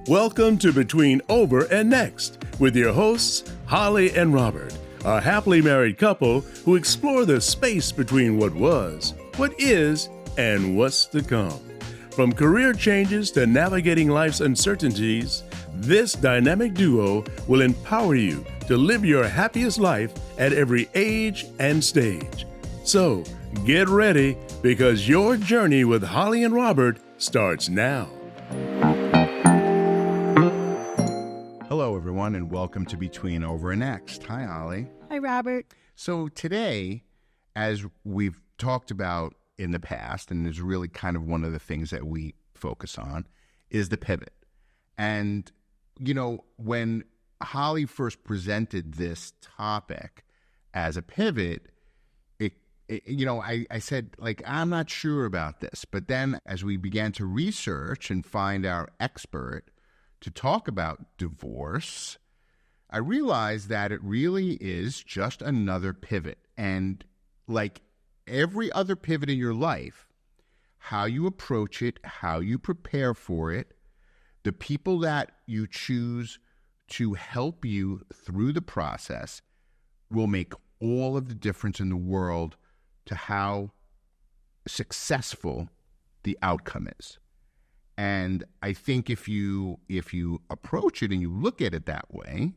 Welcome to Between Over and Next with your hosts, Holli and Robert, a happily married couple who explore the space between what was, what is, and what's to come. From career changes to navigating life's uncertainties, this dynamic duo will empower you to live your happiest life at every age and stage. So, get ready because your journey with Holli and Robert starts now. Hello, everyone, and welcome to Between Over and Next. Hi, Holli. Hi, Robert. So today, as we've talked about in the past, and is really kind of one of the things that we focus on, is the pivot. And, you know, when Holli first presented this topic as a pivot, I said, like, I'm not sure about this. But then as we began to research and find our expert to talk about divorce, I realized that it really is just another pivot. And like every other pivot in your life, how you approach it, how you prepare for it, the people that you choose to help you through the process will make all of the difference in the world to how successful the outcome is. And I think if you approach it and you look at it that way,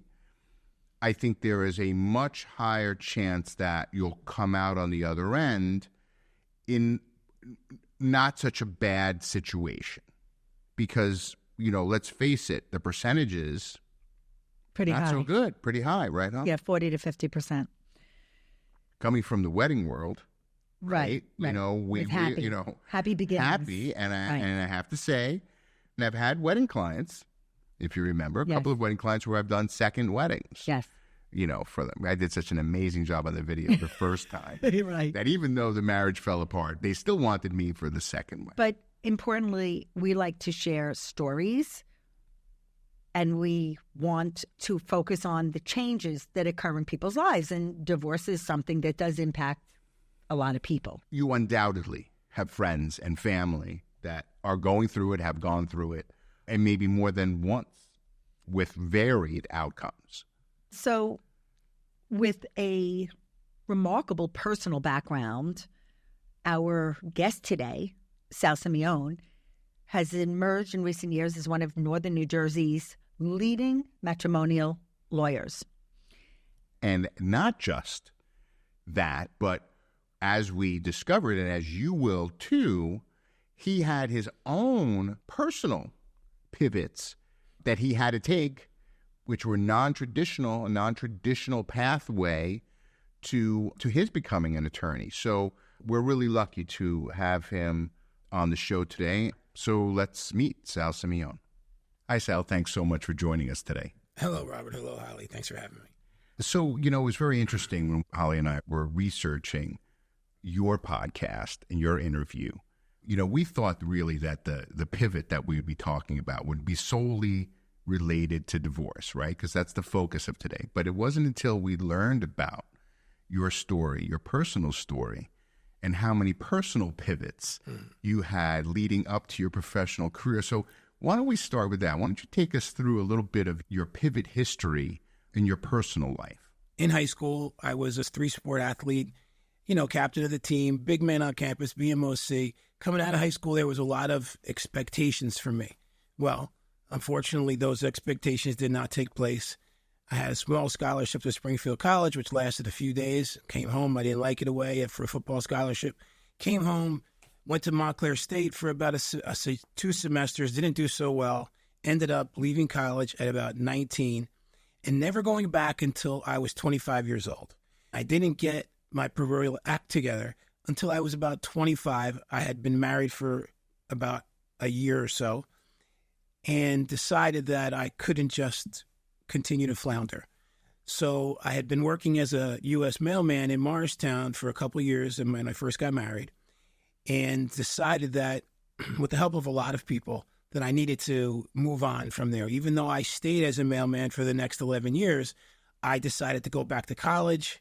I think there is a much higher chance that you'll come out on the other end in not such a bad situation. Because, you know, let's face it, the percentages Pretty not high. so good, pretty high, right? Huh? Yeah, 40 to 50%. Coming from the wedding world, right? You know, we happy. you know, happy beginnings. happy, and I have to say, and I've had wedding clients, if you remember, a couple of wedding clients where I've done second weddings. Yes. You know, for them. I did such an amazing job on the video the first time. Right. That even though the marriage fell apart, they still wanted me for the second one. But importantly, we like to share stories, and we want to focus on the changes that occur in people's lives. And divorce is something that does impact a lot of people. You undoubtedly have friends and family that are going through it, have gone through it, and maybe more than once with varied outcomes. So with a remarkable personal background, our guest today, Sal Simeone, has emerged in recent years as one of Northern New Jersey's leading matrimonial lawyers. And not just that, but as we discovered, and as you will too, he had his own personal pivots that he had to take, which were a non-traditional pathway to his becoming an attorney. So we're really lucky to have him on the show today. So let's meet Sal Simeone. Hi, Sal. Thanks so much for joining us today. Hello, Robert. Hello, Holly. Thanks for having me. So, you know, it was very interesting when Holly and I were researching your podcast and your interview. You know, we thought really that the pivot that we would be talking about would be solely related to divorce, right? Because that's the focus of today. But it wasn't until we learned about your story, your personal story, and how many personal pivots you had leading up to your professional career. So why don't we start with that? Why don't you take us through a little bit of your pivot history in your personal life? In high school, I was a three-sport athlete, you know, captain of the team, big man on campus, BMOC. Coming out of high school, there was a lot of expectations for me. Well, unfortunately, those expectations did not take place. I had a small scholarship to Springfield College, which lasted a few days. Came home. I didn't like it away for a football scholarship. Came home, went to Montclair State for about 2 semesters, didn't do so well. Ended up leaving college at about 19 and never going back until I was 25 years old. I didn't get my proverbial act together until I was about 25. I had been married for about a year or so and decided that I couldn't just continue to flounder. So I had been working as a U.S. mailman in Morristown for a couple of years and when I first got married, and decided that with the help of a lot of people that I needed to move on from there. Even though I stayed as a mailman for the next 11 years, I decided to go back to college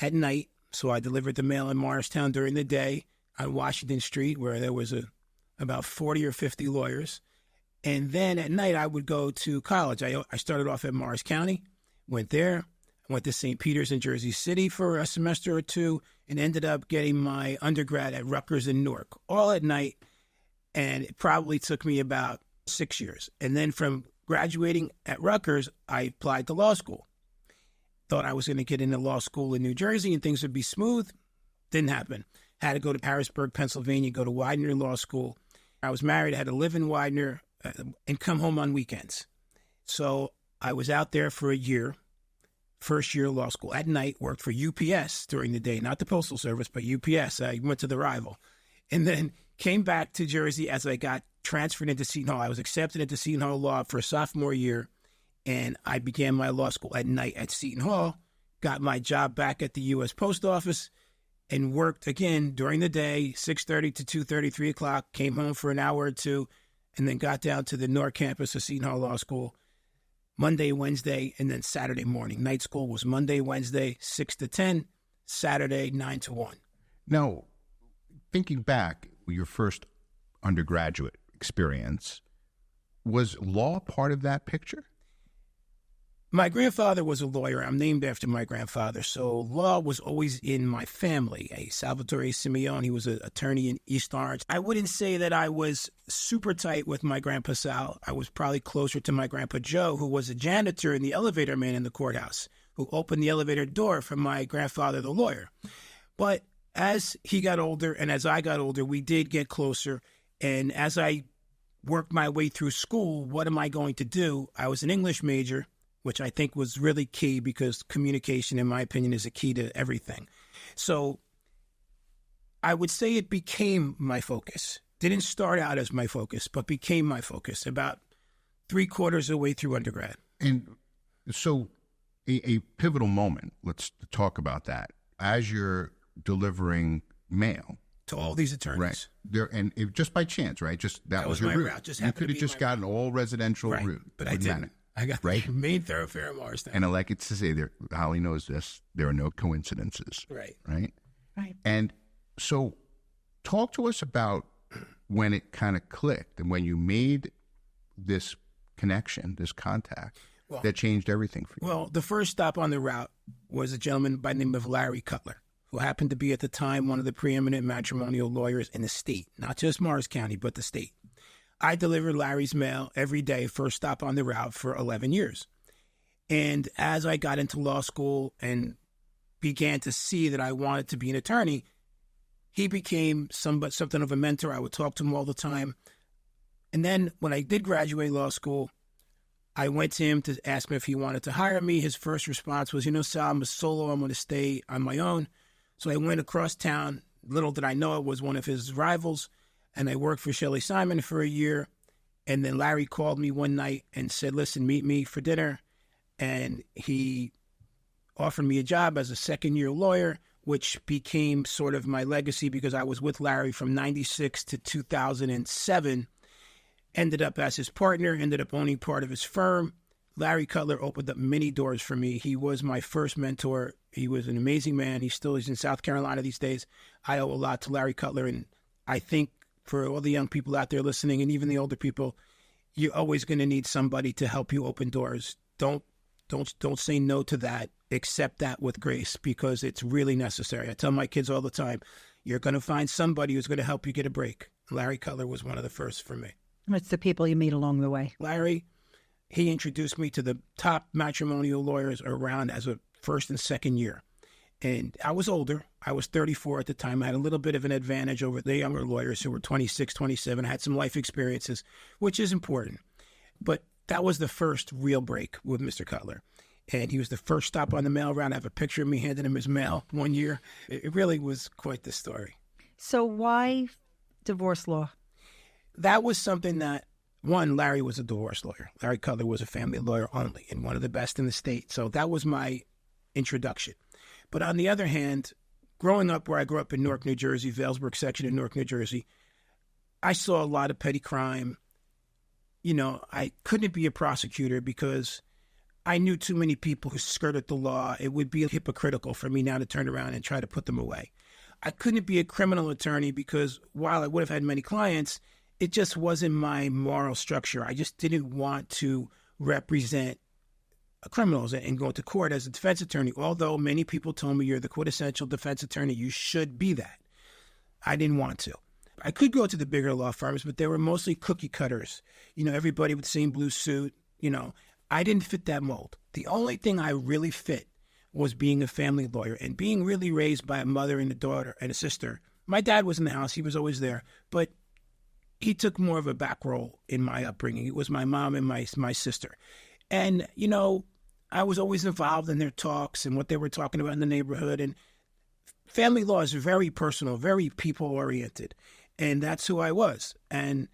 at night. So I delivered the mail in Morristown during the day on Washington Street, where there was about 40 or 50 lawyers. And then at night, I would go to college. I started off at Morris County, went there. I went to St. Peter's in Jersey City for a semester or two, and ended up getting my undergrad at Rutgers in Newark, all at night. And it probably took me about 6 years. And then from graduating at Rutgers, I applied to law school. Thought I was going to get into law school in New Jersey and things would be smooth. Didn't happen. Had to go to Harrisburg, Pennsylvania, go to Widener Law School. I was married, had to live in Widener and come home on weekends. So I was out there for a year, first year of law school. At night, worked for UPS during the day, not the Postal Service, but UPS. I went to the rival. And then came back to Jersey as I got transferred into Seton Hall. I was accepted into Seton Hall Law for a sophomore year, and I began my law school at night at Seton Hall, got my job back at the U.S. Post Office, and worked again during the day, 6:30 to 2:30, 3 o'clock, came home for an hour or two, and then got down to the North Campus of Seton Hall Law School Monday, Wednesday, and then Saturday morning. Night school was Monday, Wednesday, 6 to 10, Saturday, 9 to 1. Now, thinking back, your first undergraduate experience, was law part of that picture? My grandfather was a lawyer. I'm named after my grandfather. So law was always in my family. Salvatore Simeone, he was an attorney in East Orange. I wouldn't say that I was super tight with my grandpa Sal. I was probably closer to my grandpa Joe, who was a janitor and the elevator man in the courthouse, who opened the elevator door for my grandfather, the lawyer. But as he got older and as I got older, we did get closer. And as I worked my way through school, what am I going to do? I was an English major, which I think was really key because communication, in my opinion, is a key to everything. So I would say it became my focus. Didn't start out as my focus, but became my focus about 3/4 of the way through undergrad. And so a pivotal moment, let's talk about that. As you're delivering mail to all these attorneys. Right. There, and if, just by chance, right? Just that was your my route. route. Just you could have just gotten route. All residential right. route. But I didn't. I got right? the main thoroughfare of Morristown. And I like it to say there, Holly knows this, there are no coincidences. Right. Right? Right. And so talk to us about when it kind of clicked and when you made this connection, this contact, that changed everything for you. Well, the first stop on the route was a gentleman by the name of Larry Cutler, who happened to be at the time one of the preeminent matrimonial lawyers in the state, not just Morris County, but the state. I delivered Larry's mail every day, first stop on the route, for 11 years. And as I got into law school and began to see that I wanted to be an attorney, he became something of a mentor. I would talk to him all the time. And then when I did graduate law school, I went to him to ask him if he wanted to hire me. His first response was, Sal, I'm a solo. I'm going to stay on my own. So I went across town. Little did I know it was one of his rivals. And I worked for Sal Simeone for a year. And then Larry called me one night and said, listen, meet me for dinner. And he offered me a job as a second-year lawyer, which became sort of my legacy because I was with Larry from 96 to 2007. Ended up as his partner, ended up owning part of his firm. Larry Cutler opened up many doors for me. He was my first mentor. He was an amazing man. He still is in South Carolina these days. I owe a lot to Larry Cutler, and I think for all the young people out there listening, and even the older people, you're always going to need somebody to help you open doors. Don't say no to that. Accept that with grace because it's really necessary. I tell my kids all the time, you're going to find somebody who's going to help you get a break. Larry Cutler was one of the first for me. It's the people you meet along the way. Larry, he introduced me to the top matrimonial lawyers around as a first and second year. And I was older. I was 34 at the time. I had a little bit of an advantage over the younger lawyers who were 26, 27. I had some life experiences, which is important. But that was the first real break with Mr. Cutler. And he was the first stop on the mail route. I have a picture of me handing him his mail one year. It really was quite the story. So why divorce law? That was something that, one, Larry was a divorce lawyer. Larry Cutler was a family lawyer only and one of the best in the state. So that was my introduction. But on the other hand, growing up where I grew up in Newark, New Jersey, Vailsburg section of Newark, New Jersey, I saw a lot of petty crime. I couldn't be a prosecutor because I knew too many people who skirted the law. It would be hypocritical for me now to turn around and try to put them away. I couldn't be a criminal attorney because while I would have had many clients, it just wasn't my moral structure. I just didn't want to represent criminals and go to court as a defense attorney. Although many people told me, you're the quintessential defense attorney, you should be that. I didn't want to. I could go to the bigger law firms, but they were mostly cookie cutters. Everybody with the same blue suit. I didn't fit that mold. The only thing I really fit was being a family lawyer and being really raised by a mother and a daughter and a sister. My dad was in the house. He was always there, but he took more of a back role in my upbringing. It was my mom and my sister. And, I was always involved in their talks and what they were talking about in the neighborhood. And family law is very personal, very people-oriented. And that's who I was. And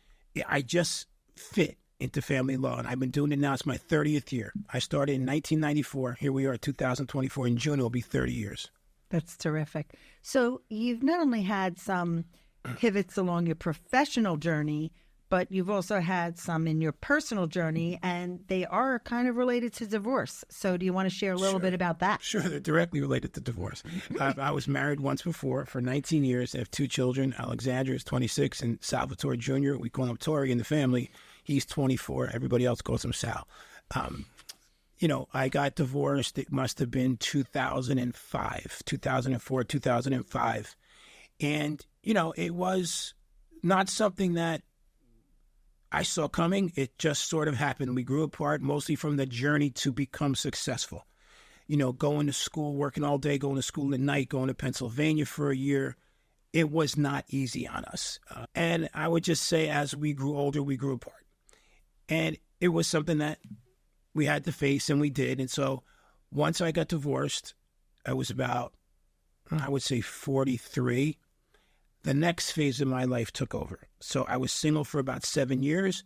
I just fit into family law. And I've been doing it now. It's my 30th year. I started in 1994. Here we are, 2024. In June, it'll be 30 years. That's terrific. So you've not only had some pivots along your professional journey, but you've also had some in your personal journey, and they are kind of related to divorce. So do you want to share a little bit about that? Sure, they're directly related to divorce. I was married once before for 19 years. I have 2 children. Alexandra is 26, and Salvatore Jr., we call him Tori in the family. He's 24. Everybody else calls him Sal. I got divorced. It must have been 2005, 2004, 2005. And, it was not something that I saw coming. It just sort of happened. We grew apart mostly from the journey to become successful. Going to school, working all day, going to school at night, going to Pennsylvania for a year. It was not easy on us. And I would just say as we grew older, we grew apart. And it was something that we had to face, and we did. And so once I got divorced, I was about, I would say 43. The next phase of my life took over. So I was single for about 7 years.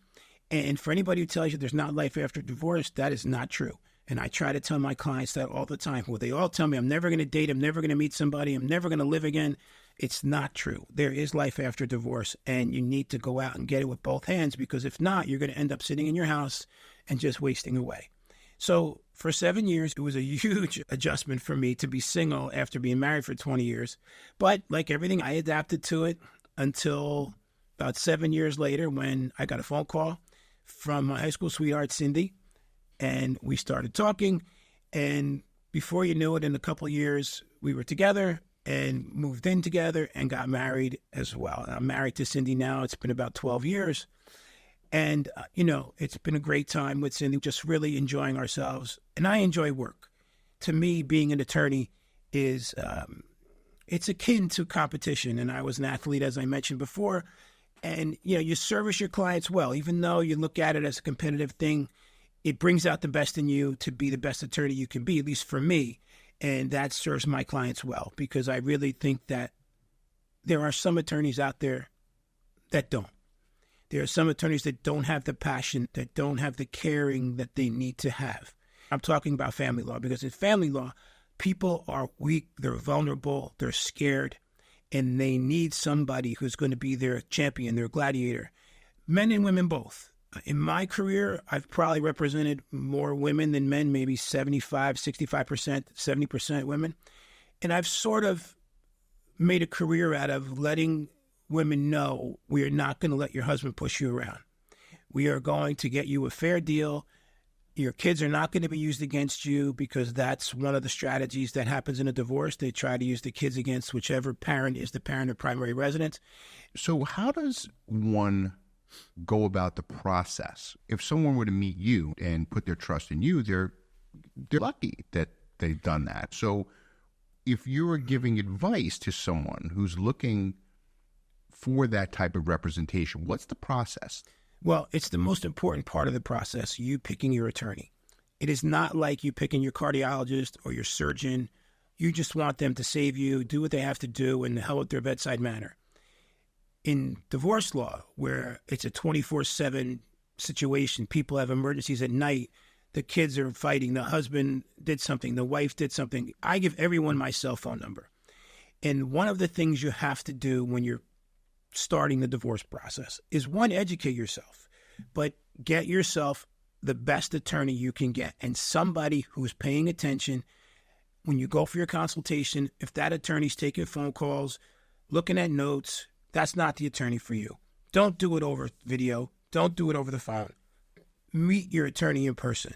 And for anybody who tells you there's not life after divorce, that is not true. And I try to tell my clients that all the time. Well, they all tell me I'm never going to date, I'm never going to meet somebody, I'm never going to live again. It's not true. There is life after divorce, and you need to go out and get it with both hands, because if not, you're going to end up sitting in your house and just wasting away. So for 7 years, it was a huge adjustment for me to be single after being married for 20 years. But like everything, I adapted to it until about 7 years later when I got a phone call from my high school sweetheart, Cindy, and we started talking. And before you knew it, in a couple of years, we were together and moved in together and got married as well. I'm married to Cindy now. It's been about 12 years. And, it's been a great time with Cindy, just really enjoying ourselves. And I enjoy work. To me, being an attorney is, it's akin to competition. And I was an athlete, as I mentioned before. And, you service your clients well. Even though you look at it as a competitive thing, it brings out the best in you to be the best attorney you can be, at least for me. And that serves my clients well, because I really think that there are some attorneys out there that don't. There are some attorneys that don't have the passion, that don't have the caring that they need to have. I'm talking about family law, because in family law, people are weak, they're vulnerable, they're scared, and they need somebody who's going to be their champion, their gladiator. Men and women both. In my career, I've probably represented more women than men, maybe 75, 65%, 70% women. And I've sort of made a career out of letting women know we are not going to let your husband push you around. We are going to get you a fair deal. Your kids are not going to be used against you, because that's one of the strategies that happens in a divorce. They try to use the kids against whichever parent is the parent of primary residence. So how does one go about the process? If someone were to meet you and put their trust in you, they're lucky that they've done that. So if you were giving advice to someone who's looking for that type of representation, what's the process? Well, it's the most important part of the process, you picking your attorney. It is not like you picking your cardiologist or your surgeon. You just want them to save you, do what they have to do, and the hell with their bedside manner. In divorce law, where it's a 24/7 situation, people have emergencies at night, the kids are fighting, the husband did something, the wife did something. I give everyone my cell phone number. And one of the things you have to do when you're starting the divorce process is, one, educate yourself, but get yourself the best attorney you can get, and somebody who's paying attention when you go for your consultation. If that attorney's taking phone calls, looking at notes, that's not the attorney for you. Don't do it over video. Don't do it over the phone. Meet your attorney in person.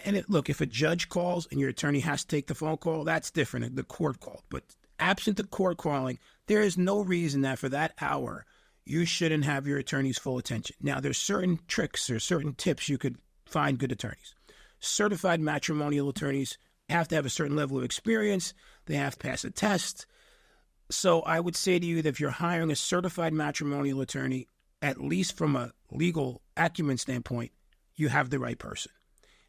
And look, if a judge calls and your attorney has to take the phone call, that's different. The court called. But absent the court calling, there is no reason that for that hour you shouldn't have your attorney's full attention. Now, there's certain tricks or certain tips you could find good attorneys. Certified matrimonial attorneys have to have a certain level of experience. They have to pass a test. So I would say to you that if you're hiring a certified matrimonial attorney, at least from a legal acumen standpoint, you have the right person.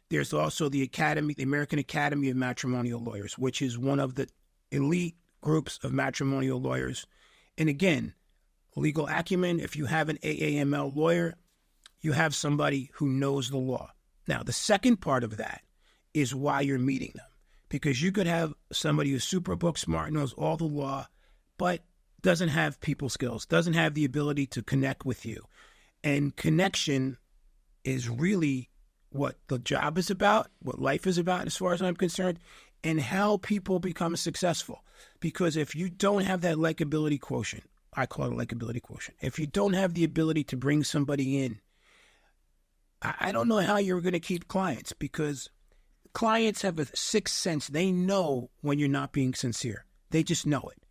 There's also the Academy, the American Academy of Matrimonial Lawyers, which is one of the elite groups of matrimonial lawyers. And again, legal acumen, if you have an AAML lawyer, you have somebody who knows the law. Now, the second part of that is why you're meeting them. Because you could have somebody who's super book smart, knows all the law, but doesn't have people skills, doesn't have the ability to connect with you. And connection is really what the job is about, what life is about as far as I'm concerned, and how people become successful. Because if you don't have that likability quotient, I call it a likability quotient. If you don't have the ability to bring somebody in, I don't know how you're going to keep clients, because clients have a sixth sense. They know when you're not being sincere. They just know it.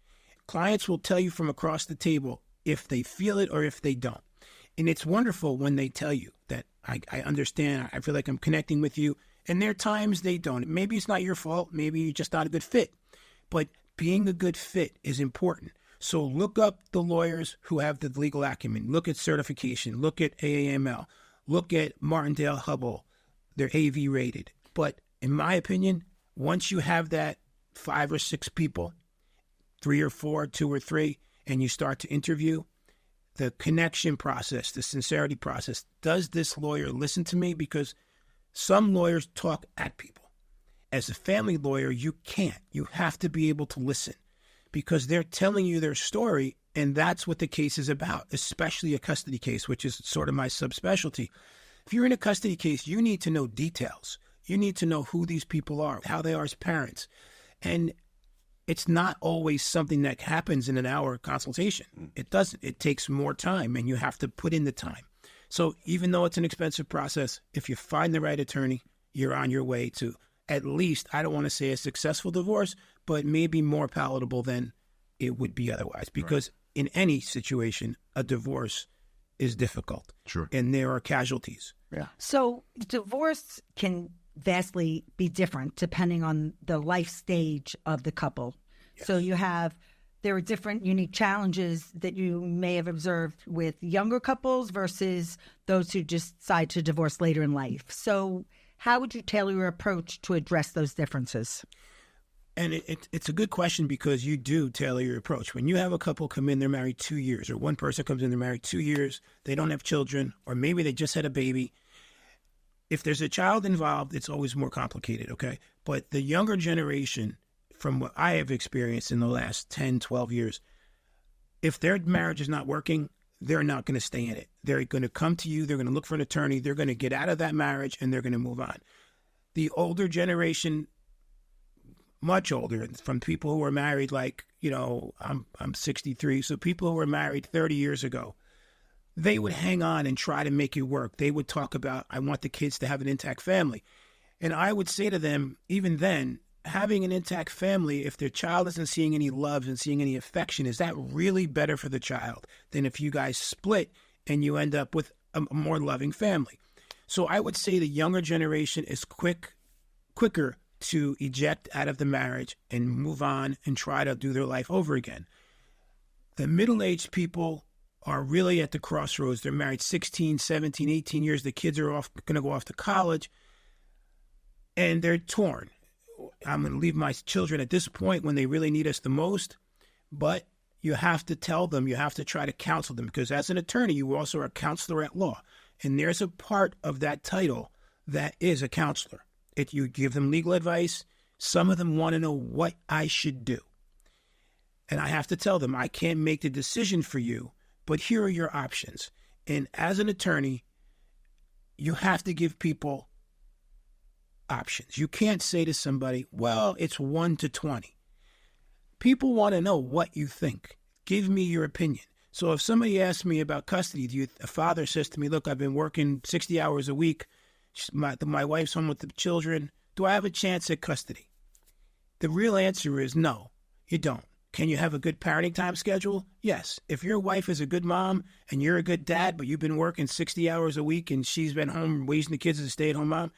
Clients will tell you from across the table if they feel it or if they don't. And it's wonderful when they tell you that I understand, I feel like I'm connecting with you. And there are times they don't. Maybe it's not your fault. Maybe you're just not a good fit. But being a good fit is important. So look up the lawyers who have the legal acumen. Look at certification. Look at AAML. Look at Martindale Hubbell. They're AV rated. But in my opinion, once you have that 5 or 6 people, 3 or 4, 2 or 3, and you start to interview, the connection process, the sincerity process, does this lawyer listen to me? Because some lawyers talk at people. As a family lawyer, you can't. You have to be able to listen, because they're telling you their story, and that's what the case is about, especially a custody case, which is sort of my subspecialty. If you're in a custody case, you need to know details. You need to know who these people are, how they are as parents. And it's not always something that happens in an hour consultation. It doesn't. It takes more time, and you have to put in the time. So even though it's an expensive process, if you find the right attorney, you're on your way to at least, I don't want to say a successful divorce, but maybe more palatable than it would be otherwise. Because in any situation, a divorce is difficult. Sure. And there are casualties. Yeah. So divorce can vastly be different depending on the life stage of the couple. Yes. So there are different unique challenges that you may have observed with younger couples versus those who just decide to divorce later in life. So how would you tailor your approach to address those differences? And it's a good question, because you do tailor your approach. When you have a couple come in, they're married 2 years, or one person comes in, they're married 2 years, they don't have children, or maybe they just had a baby. If there's a child involved, it's always more complicated, okay? But the younger generation, from what I have experienced in the last 10, 12 years, if their marriage is not working, they're not going to stay in it. They're going to come to you, they're going to look for an attorney, they're going to get out of that marriage, and they're going to move on. The older generation, much older, from people who were married, like, I'm 63, so people who were married 30 years ago, they would hang on and try to make it work. They would talk about, I want the kids to have an intact family. And I would say to them, even then, having an intact family, if their child isn't seeing any love and seeing any affection, is that really better for the child than if you guys split and you end up with a more loving family? So I would say the younger generation is quicker to eject out of the marriage and move on and try to do their life over again. The middle-aged people are really at the crossroads. They're married 16, 17, 18 years. The kids are going to go off to college, and they're torn. I'm going to leave my children at this point when they really need us the most, but you have to tell them, you have to try to counsel them, because as an attorney, you also are a counselor at law, and there's a part of that title that is a counselor. You give them legal advice. Some of them want to know what I should do, and I have to tell them, I can't make the decision for you, but here are your options. And as an attorney, you have to give people options. You can't say to somebody, well, it's 1 to 20. People want to know what you think. Give me your opinion. So if somebody asks me about custody, a father says to me, look, I've been working 60 hours a week. My wife's home with the children. Do I have a chance at custody? The real answer is no, you don't. Can you have a good parenting time schedule? Yes. If your wife is a good mom and you're a good dad, but you've been working 60 hours a week and she's been home raising the kids as a stay-at-home mom,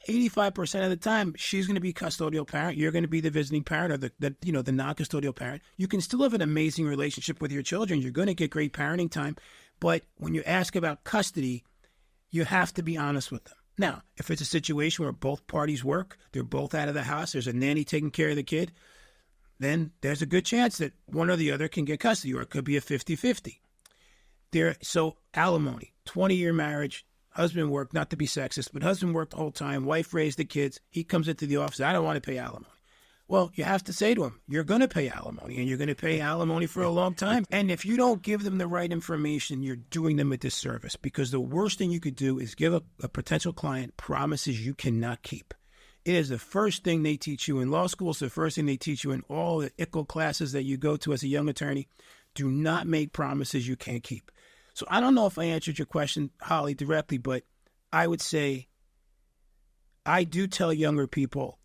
85% of the time, she's going to be custodial parent. You're going to be the visiting parent or the non-custodial parent. You can still have an amazing relationship with your children. You're going to get great parenting time. But when you ask about custody, you have to be honest with them. Now, if it's a situation where both parties work, they're both out of the house, there's a nanny taking care of the kid, then there's a good chance that one or the other can get custody, or it could be a 50-50. So alimony, 20-year marriage, husband worked, not to be sexist, but husband worked the whole time, wife raised the kids, he comes into the office, I don't want to pay alimony. Well, you have to say to him, you're going to pay alimony, and you're going to pay alimony for a long time. And if you don't give them the right information, you're doing them a disservice, because the worst thing you could do is give a potential client promises you cannot keep. It is the first thing they teach you in law school. It's the first thing they teach you in all the ICL classes that you go to as a young attorney. Do not make promises you can't keep. So I don't know if I answered your question, Holly, directly, but I would say I do tell younger people,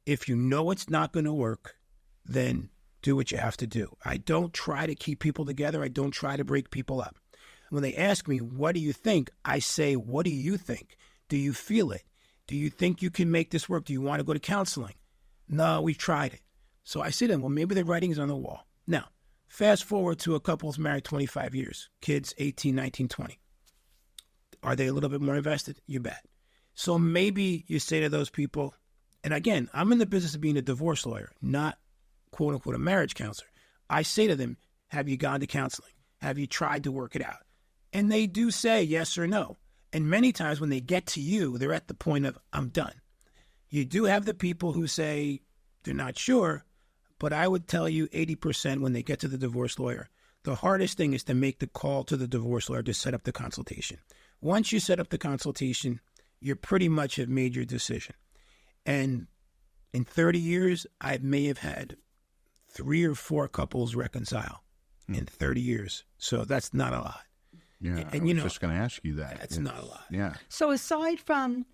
if you know it's not going to work, then do what you have to do. I don't try to keep people together. I don't try to break people up. When they ask me, what do you think? I say, what do you think? Do you feel it? Do you think you can make this work? Do you want to go to counseling? No, we've tried it. So I say to them, well, maybe the writing's on the wall. Now, fast forward to a couple who's married 25 years, kids 18, 19, 20. Are they a little bit more invested? You bet. So maybe you say to those people, and again, I'm in the business of being a divorce lawyer, not quote unquote a marriage counselor. I say to them, have you gone to counseling? Have you tried to work it out? And they do say yes or no. And many times when they get to you, they're at the point of, I'm done. You do have the people who say they're not sure, but I would tell you 80% when they get to the divorce lawyer, the hardest thing is to make the call to the divorce lawyer to set up the consultation. Once you set up the consultation, you pretty much have made your decision. And in 30 years, I may have had 3 or 4 couples reconcile in 30 years. So that's not a lot. Yeah, and I was just going to ask you that. That's not a lot. Yeah. So aside from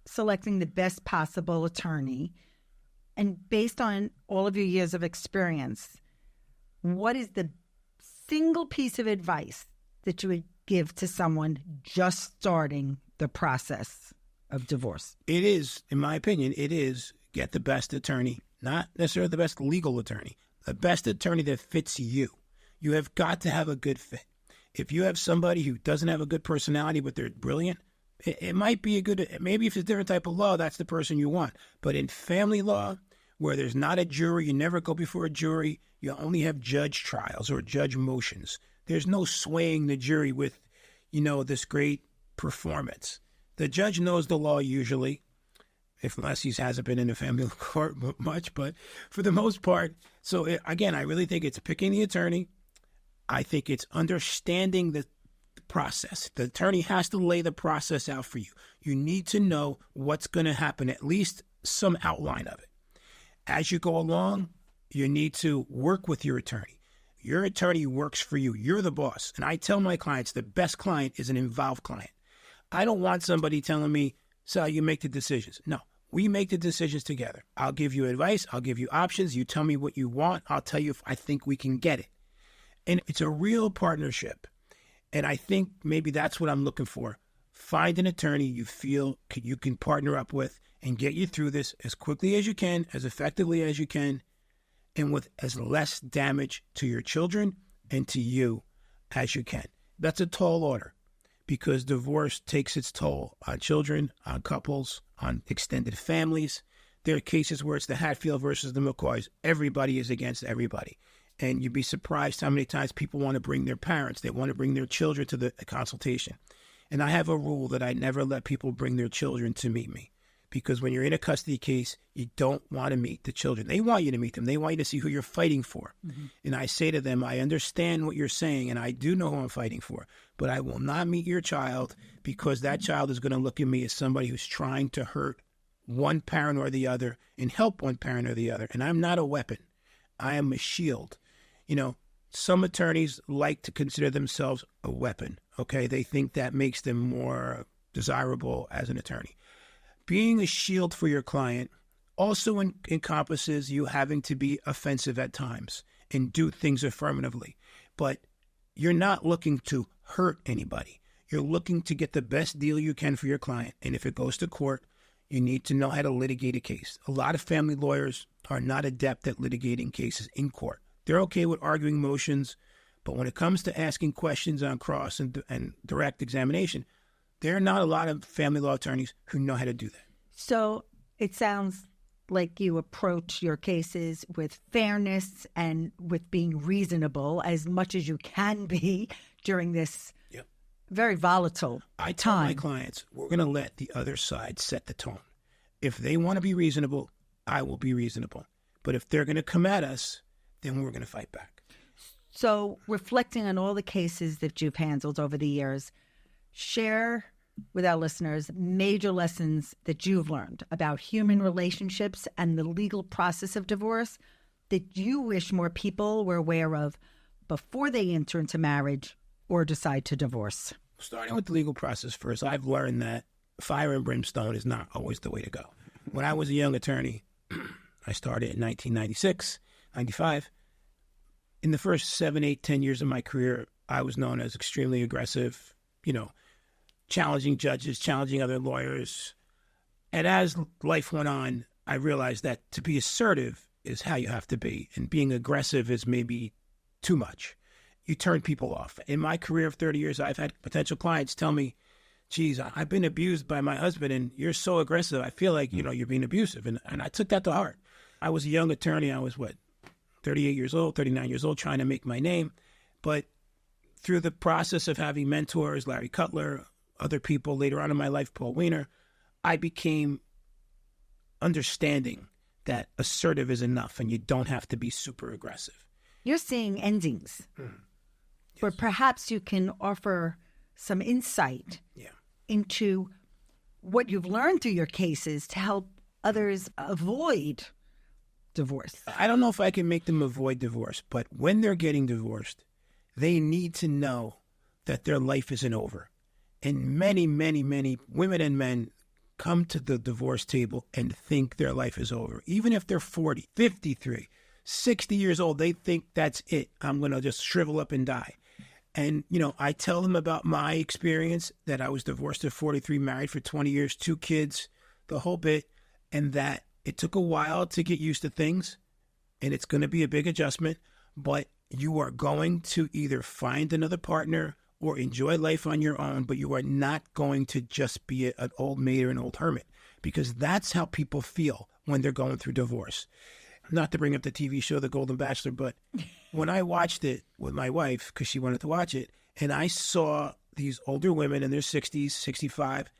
selecting the best possible attorney, and based on all of your years of experience, what is the single piece of advice that you would give to someone just starting the process of divorce? It is, in my opinion, get the best attorney, not necessarily the best legal attorney, the best attorney that fits you. You have got to have a good fit. If you have somebody who doesn't have a good personality, but they're brilliant, it might be maybe if it's a different type of law, that's the person you want. But in family law, where there's not a jury, you never go before a jury, you only have judge trials or judge motions. There's no swaying the jury with, this great performance. The judge knows the law usually, unless he hasn't been in a family court much, but for the most part. So again, I really think it's picking the attorney. I think it's understanding the process. The attorney has to lay the process out for you. You need to know what's going to happen, at least some outline of it. As you go along, you need to work with your attorney. Your attorney works for you. You're the boss. And I tell my clients, the best client is an involved client. I don't want somebody telling me, Sal, you make the decisions. No, we make the decisions together. I'll give you advice. I'll give you options. You tell me what you want. I'll tell you if I think we can get it. And it's a real partnership. And I think maybe that's what I'm looking for. Find an attorney you feel you can partner up with and get you through this as quickly as you can, as effectively as you can, and with as less damage to your children and to you as you can. That's a tall order, because divorce takes its toll on children, on couples, on extended families. There are cases where it's the Hatfield versus the McCoys. Everybody is against everybody. And you'd be surprised how many times people want to bring their parents. They want to bring their children to the consultation. And I have a rule that I never let people bring their children to meet me. Because when you're in a custody case, you don't want to meet the children. They want you to meet them. They want you to see who you're fighting for. Mm-hmm. And I say to them, I understand what you're saying, and I do know who I'm fighting for. But I will not meet your child, because that child is going to look at me as somebody who's trying to hurt one parent or the other and help one parent or the other. And I'm not a weapon. I am a shield. Some attorneys like to consider themselves a weapon, okay? They think that makes them more desirable as an attorney. Being a shield for your client also encompasses you having to be offensive at times and do things affirmatively. But you're not looking to hurt anybody. You're looking to get the best deal you can for your client. And if it goes to court, you need to know how to litigate a case. A lot of family lawyers are not adept at litigating cases in court. They're okay with arguing motions, but when it comes to asking questions on cross and direct examination, there are not a lot of family law attorneys who know how to do that. So it sounds like you approach your cases with fairness and with being reasonable as much as you can be during this very volatile I tell my clients, we're going to let the other side set the tone. If they want to be reasonable, I will be reasonable. But if they're going to come at us, then we're going to fight back. So reflecting on all the cases that you've handled over the years, share with our listeners major lessons that you've learned about human relationships and the legal process of divorce that you wish more people were aware of before they enter into marriage or decide to divorce. Starting with the legal process first, I've learned that fire and brimstone is not always the way to go. When I was a young attorney, I started in 1996, 95. In the first 7, 8, 10 years of my career, I was known as extremely aggressive, challenging judges, challenging other lawyers. And as life went on, I realized that to be assertive is how you have to be. And being aggressive is maybe too much. You turn people off. In my career of 30 years, I've had potential clients tell me, geez, I've been abused by my husband and you're so aggressive. I feel like, you're being abusive. And I took that to heart. I was a young attorney. I was 38 years old, 39 years old, trying to make my name. But through the process of having mentors, Larry Cutler, other people later on in my life, Paul Wiener, I became understanding that assertive is enough and you don't have to be super aggressive. You're seeing endings, but perhaps you can offer some insight into what you've learned through your cases to help others avoid divorce. I don't know if I can make them avoid divorce, but when they're getting divorced, they need to know that their life isn't over. And many, many, many women and men come to the divorce table and think their life is over. Even if they're 40, 53, 60 years old, they think that's it. I'm going to just shrivel up and die. And, I tell them about my experience, that I was divorced at 43, married for 20 years, 2 kids, the whole bit, and that it took a while to get used to things, and it's going to be a big adjustment, but you are going to either find another partner or enjoy life on your own, but you are not going to just be an old maid or an old hermit, because that's how people feel when they're going through divorce. Not to bring up the TV show, The Golden Bachelor, but when I watched it with my wife, because she wanted to watch it, and I saw these older women in their 60s, 65,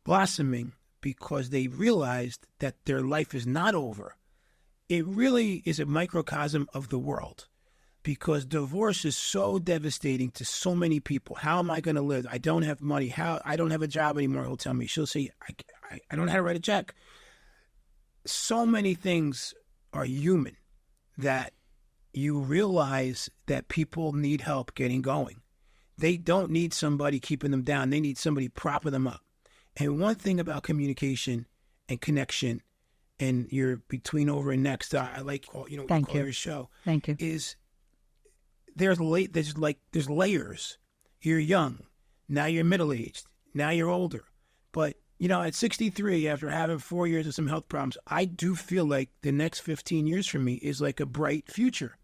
blossoming because they realized that their life is not over. It really is a microcosm of the world, because divorce is so devastating to so many people. How am I going to live? I don't have money. I don't have a job anymore, he'll tell me. She'll say, I don't know how to write a check. So many things are human that you realize that people need help getting going. They don't need somebody keeping them down. They need somebody propping them up. And one thing about communication and connection, and your between, over, and next, I like, Thank you. Your show. Thank you. Is there's layers. You're young, now you're middle-aged, now you're older. But, at 63, after having 4 years of some health problems, I do feel like the next 15 years for me is like a bright future.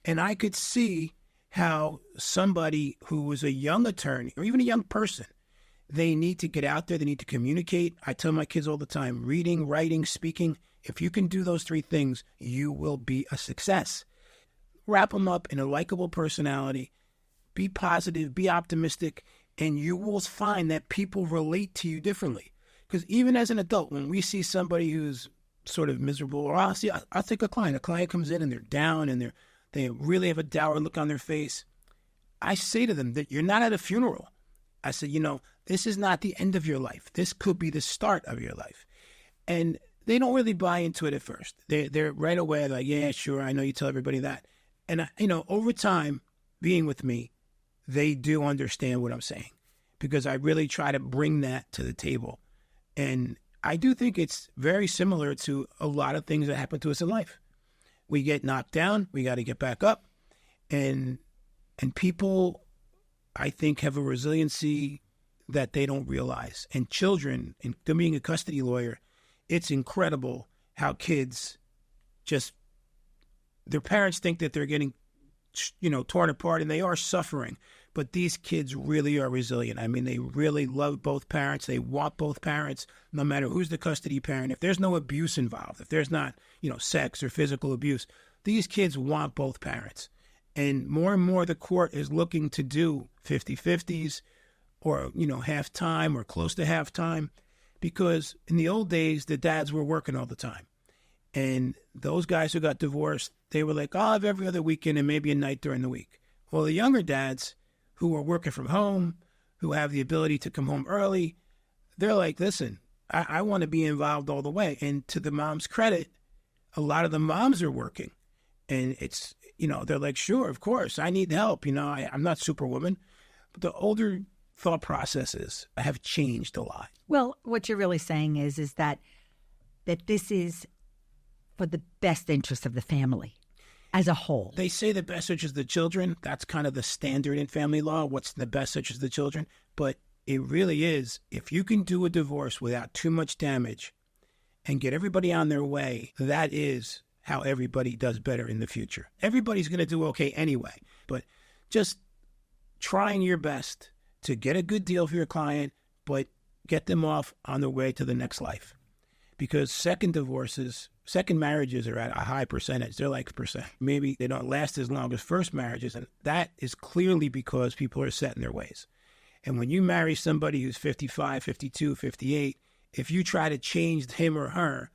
And I could see how somebody who was a young attorney or even a young person, they need to get out there, they need to communicate. I tell my kids all the time, reading, writing, speaking, if you can do those 3 things, you will be a success. Wrap them up in a likable personality, be positive, be optimistic, and you will find that people relate to you differently. Because even as an adult, when we see somebody who's sort of miserable, or I think a client comes in and they're down and they really have a dour look on their face, I say to them that you're not at a funeral. I said, this is not the end of your life. This could be the start of your life. And they don't really buy into it at first. They're right away like, yeah, sure, I know you tell everybody that. And, over time, being with me, they do understand what I'm saying because I really try to bring that to the table. And I do think it's very similar to a lot of things that happen to us in life. We get knocked down, we got to get back up. And people, I think, have a resiliency that they don't realize. And children, and being a custody lawyer, it's incredible how kids just, their parents think that they're getting, torn apart, and they are suffering. But these kids really are resilient. I mean, they really love both parents. They want both parents, no matter who's the custody parent. If there's no abuse involved, if there's not, sex or physical abuse, these kids want both parents. And more the court is looking to do 50-50s or, half-time or close to half-time, because in the old days, the dads were working all the time. And those guys who got divorced, they were like, I'll have every other weekend and maybe a night during the week. Well, the younger dads who are working from home, who have the ability to come home early, they're like, listen, I want to be involved all the way. And to the mom's credit, a lot of the moms are working. And it's, they're like, sure, of course, I need help. I'm not Superwoman. But the older thought processes have changed a lot. Well, what you're really saying is that this is for the best interest of the family as a whole. They say the best interest of the children. That's kind of the standard in family law. What's the best interest of the children? But it really is, if you can do a divorce without too much damage and get everybody on their way, that is how everybody does better in the future. Everybody's going to do okay anyway, but just trying your best to get a good deal for your client, but get them off on their way to the next life. Because second marriages are at a high percentage. They're like percent. Maybe they don't last as long as first marriages, and that is clearly because people are set in their ways. And when you marry somebody who's 55, 52, 58, if you try to change him or her,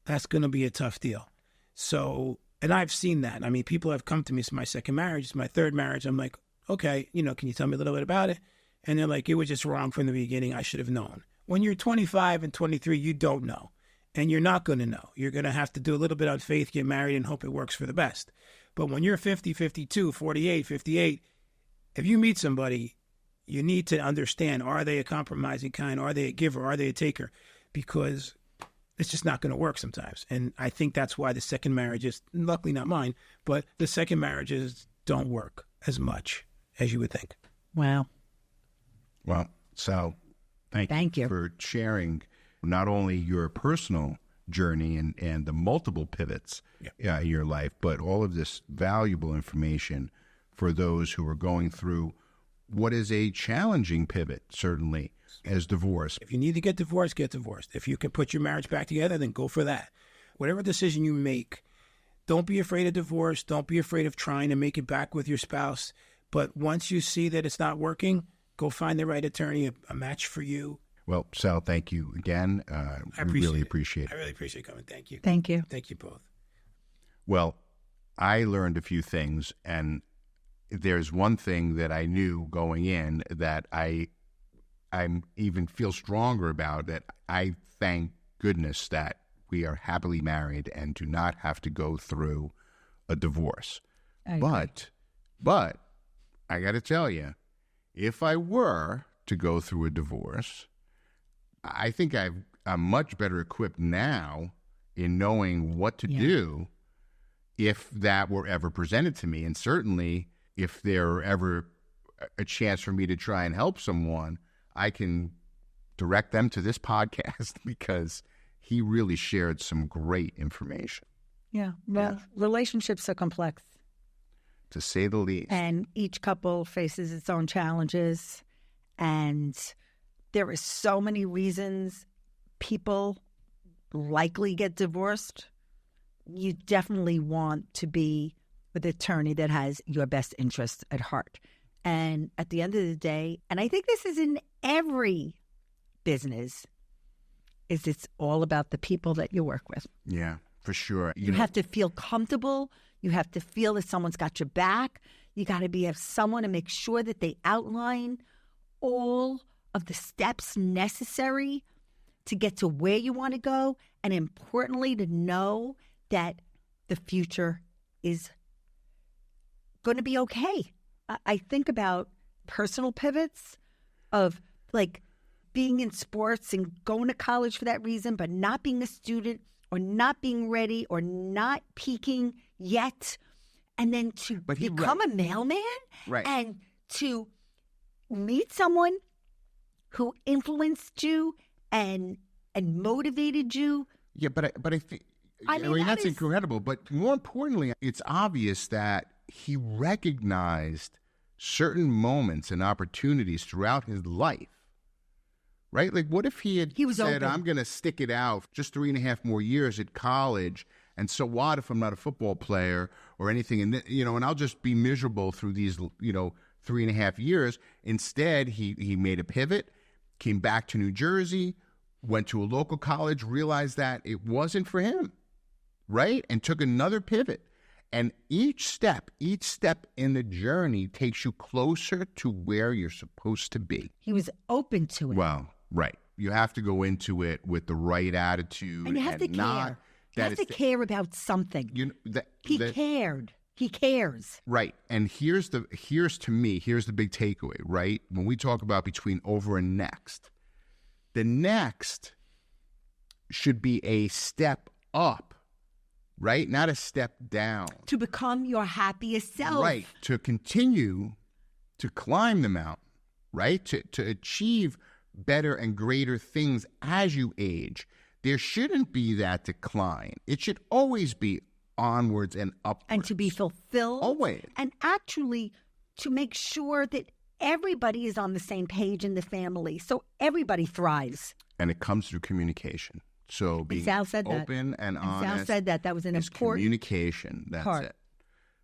that's going to be a tough deal. So, and I've seen that. I mean, people have come to me, it's my second marriage, it's my third marriage. I'm like, okay, can you tell me a little bit about it? And they're like, it was just wrong from the beginning. I should have known. When you're 25 and 23, you don't know. And you're not going to know. You're going to have to do a little bit on faith, get married, and hope it works for the best. But when you're 50, 52, 48, 58, if you meet somebody, you need to understand, are they a compromising kind? Are they a giver? Are they a taker? Because it's just not going to work sometimes. And I think that's why the second marriages, luckily not mine, but the second marriages don't work as much as you would think. Wow. Well, Sal, thank you for sharing not only your personal journey and the multiple pivots in your life, but all of this valuable information for those who are going through what is a challenging pivot, certainly, as divorce. If you need to get divorced, get divorced. If you can put your marriage back together, then go for that. Whatever decision you make, don't be afraid of divorce. Don't be afraid of trying to make it back with your spouse. But once you see that it's not working, go find the right attorney, a match for you. Well, Sal, thank you again. I really appreciate it. I really appreciate coming. Thank you. Thank you. Thank you both. Well, I learned a few things, and there's one thing that I knew going in that I'm even feel stronger about, that I thank goodness that we are happily married and do not have to go through a divorce. But I got to tell you, if I were to go through a divorce, I think I'm much better equipped now in knowing what to do if that were ever presented to me. And certainly if there were ever a chance for me to try and help someone, I can direct them to this podcast because he really shared some great information. Yeah. Well, relationships are complex, to say the least. And each couple faces its own challenges. And there are so many reasons people likely get divorced. You definitely want to be with an attorney that has your best interests at heart. And at the end of the day, and I think this is in every business, is it's all about the people that you work with. Yeah, for sure. You have to feel comfortable. You have to feel that someone's got your back. You got to have someone to make sure that they outline all of the steps necessary to get to where you want to go. And importantly, to know that the future is going to be okay. I think about personal pivots of like being in sports and going to college for that reason, but not being a student or not being ready or not peaking yet. And then to become a mailman and to meet someone who influenced you and motivated you. Yeah, but I think, I mean that's incredible. But more importantly, it's obvious that he recognized certain moments and opportunities throughout his life. Right? Like, what if he was said, open. I'm going to stick it out just 3.5 more years at college, and so what if I'm not a football player or anything, and and I'll just be miserable through these 3.5 years. Instead, he made a pivot, came back to New Jersey, went to a local college, realized that it wasn't for him, right? And took another pivot. And each step in the journey takes you closer to where you're supposed to be. He was open to it. Well, right. You have to go into it with the right attitude. And you have to care. You have to care about something. He cared. He cares. Right. And here's the big takeaway, right? When we talk about between over and next, the next should be a step up, right? Not a step down. To become your happiest self. Right. To continue to climb the mountain, right? To achieve better and greater things as you age. There shouldn't be that decline. It should always be onwards and upwards. And to be fulfilled. Always. And actually to make sure that everybody is on the same page in the family, so everybody thrives. And it comes through communication. So being open and honest. Sal said that was an important communication. That's part. It.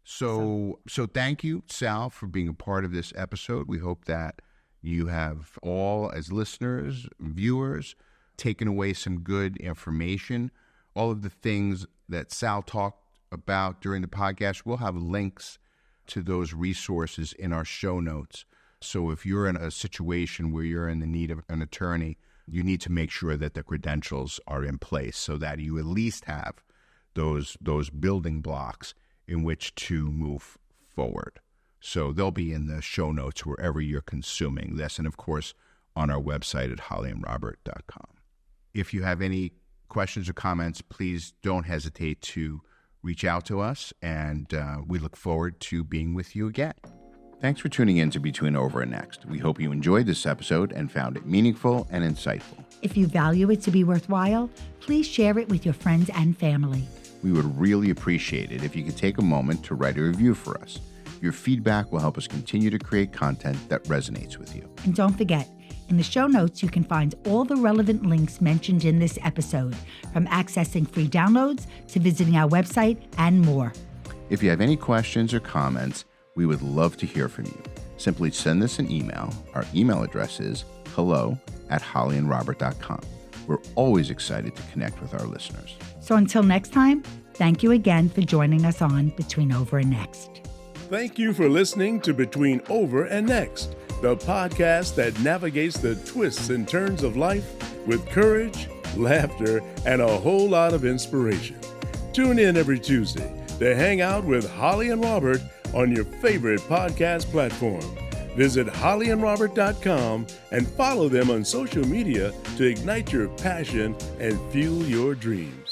So thank you, Sal, for being a part of this episode. We hope that you have all, as listeners, viewers, taken away some good information. All of the things that Sal talked about during the podcast, we'll have links to those resources in our show notes. So if you're in a situation where you're in the need of an attorney, you need to make sure that the credentials are in place so that you at least have those building blocks in which to move forward. So they'll be in the show notes wherever you're consuming this, and of course on our website at hollyandrobert.com. If you have any questions or comments, please don't hesitate to reach out to us, and we look forward to being with you again. Thanks for tuning in to Between Over and Next. We hope you enjoyed this episode and found it meaningful and insightful. If you value it to be worthwhile, please share it with your friends and family. We would really appreciate it if you could take a moment to write a review for us. Your feedback will help us continue to create content that resonates with you. And don't forget, in the show notes, you can find all the relevant links mentioned in this episode, from accessing free downloads to visiting our website and more. If you have any questions or comments, we would love to hear from you. Simply send us an email. Our email address is hello@hollyandrobert.com. We're always excited to connect with our listeners. So until next time, thank you again for joining us on Between Over and Next. Thank you for listening to Between Over and Next, the podcast that navigates the twists and turns of life with courage, laughter, and a whole lot of inspiration. Tune in every Tuesday to hang out with Holli and Robert on your favorite podcast platform. Visit hollyandrobert.com and follow them on social media to ignite your passion and fuel your dreams.